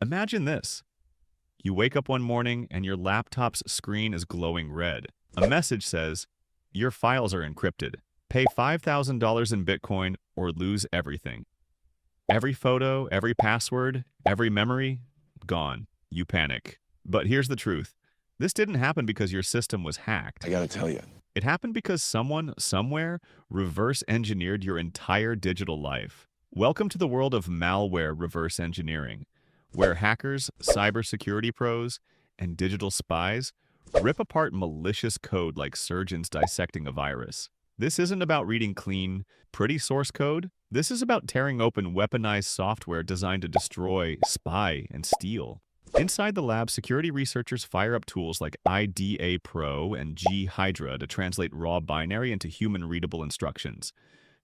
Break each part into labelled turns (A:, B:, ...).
A: Imagine this. You wake up one morning and your laptop's screen is glowing red. A message says, "Your files are encrypted. Pay $5,000 in Bitcoin or lose everything." Every photo, every password, every memory, gone. You panic. But here's the truth. This didn't happen because your system was hacked.
B: I gotta tell you.
A: It happened because someone, somewhere, reverse engineered your entire digital life. Welcome to the world of malware reverse engineering, where hackers, cybersecurity pros, and digital spies rip apart malicious code like surgeons dissecting a virus. This isn't about reading clean, pretty source code. This is about tearing open weaponized software designed to destroy, spy, and steal. Inside the lab, security researchers fire up tools like IDA Pro and G-Hydra to translate raw binary into human-readable instructions,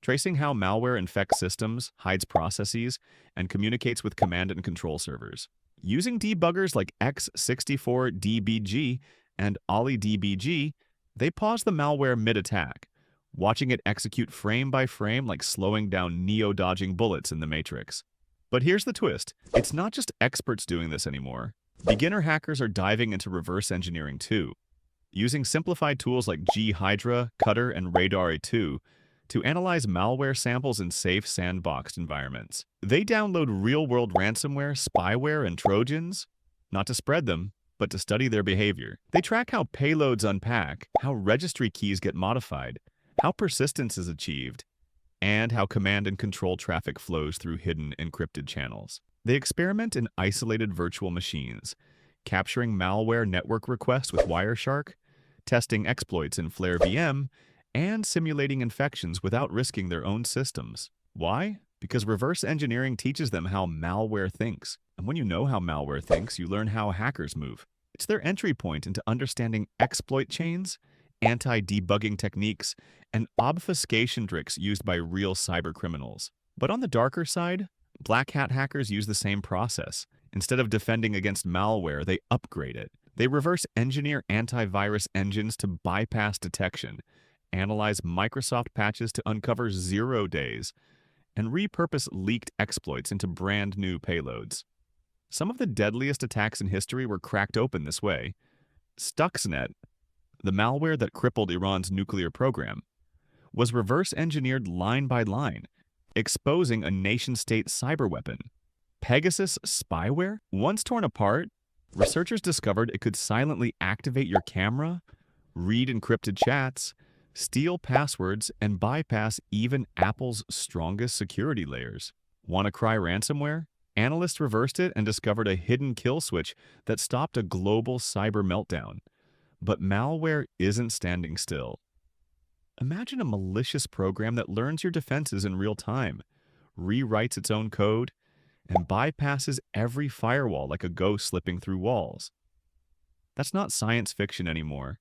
A: tracing how malware infects systems, hides processes, and communicates with command and control servers. Using debuggers like X64DBG and OllyDBG, they pause the malware mid-attack, watching it execute frame by frame like slowing down Neo-dodging bullets in the Matrix. But here's the twist. It's not just experts doing this anymore. Beginner hackers are diving into reverse engineering too, using simplified tools like G-Hydra, Cutter, and Radar A2 to analyze malware samples in safe sandboxed environments. They download real-world ransomware, spyware, and Trojans, not to spread them, but to study their behavior. They track how payloads unpack, how registry keys get modified, how persistence is achieved, and how command and control traffic flows through hidden encrypted channels. They experiment in isolated virtual machines, capturing malware network requests with Wireshark, testing exploits in Flare VM, and simulating infections without risking their own systems. Why? Because reverse engineering teaches them how malware thinks. And when you know how malware thinks, you learn how hackers move. It's their entry point into understanding exploit chains, anti-debugging techniques, and obfuscation tricks used by real cybercriminals. But on the darker side, black hat hackers use the same process. Instead of defending against malware, they upgrade it. They reverse engineer antivirus engines to bypass detection, analyze Microsoft patches to uncover 0 days, and repurpose leaked exploits into brand new payloads. Some of the deadliest attacks in history were cracked open this way. Stuxnet, the malware that crippled Iran's nuclear program, was reverse engineered line by line, exposing a nation-state cyberweapon. Pegasus spyware? Once torn apart, researchers discovered it could silently activate your camera, read encrypted chats, steal passwords, and bypass even Apple's strongest security layers. WannaCry ransomware? Analysts reversed it and discovered a hidden kill switch that stopped a global cyber meltdown. But malware isn't standing still. Imagine a malicious program that learns your defenses in real time, rewrites its own code, and bypasses every firewall like a ghost slipping through walls. That's not science fiction anymore.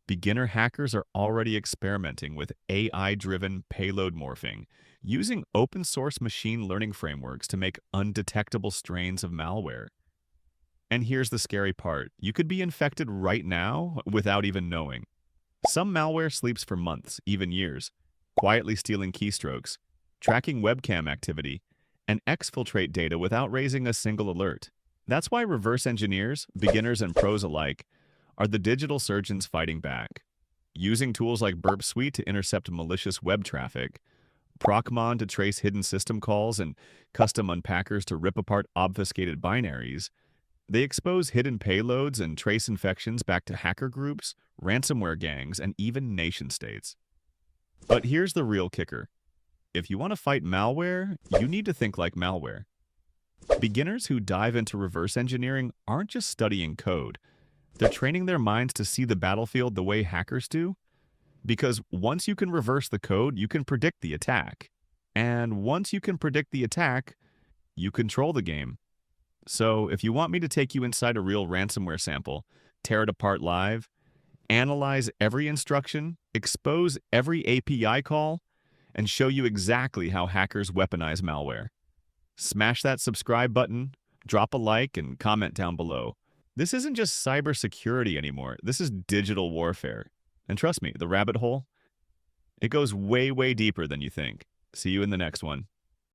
A: Beginner hackers are already experimenting with AI-driven payload morphing, using open-source machine learning frameworks to make undetectable strains of malware. And here's the scary part. You could be infected right now without even knowing. Some malware sleeps for months, even years, quietly stealing keystrokes, tracking webcam activity, and exfiltrate data without raising a single alert. That's why reverse engineers, beginners and pros alike, are the digital surgeons fighting back. Using tools like Burp Suite to intercept malicious web traffic, Procmon to trace hidden system calls, and custom unpackers to rip apart obfuscated binaries, they expose hidden payloads and trace infections back to hacker groups, ransomware gangs, and even nation-states. But here's the real kicker. If you want to fight malware, you need to think like malware. Beginners who dive into reverse engineering aren't just studying code. They're training their minds to see the battlefield the way hackers do. Because once you can reverse the code, you can predict the attack. And once you can predict the attack, you control the game. So if you want me to take you inside a real ransomware sample, tear it apart live, analyze every instruction, expose every API call, and show you exactly how hackers weaponize malware, smash that subscribe button, drop a like, and comment down below. This isn't just cybersecurity anymore. This is digital warfare. And trust me, the rabbit hole, it goes way, way deeper than you think. See you in the next one.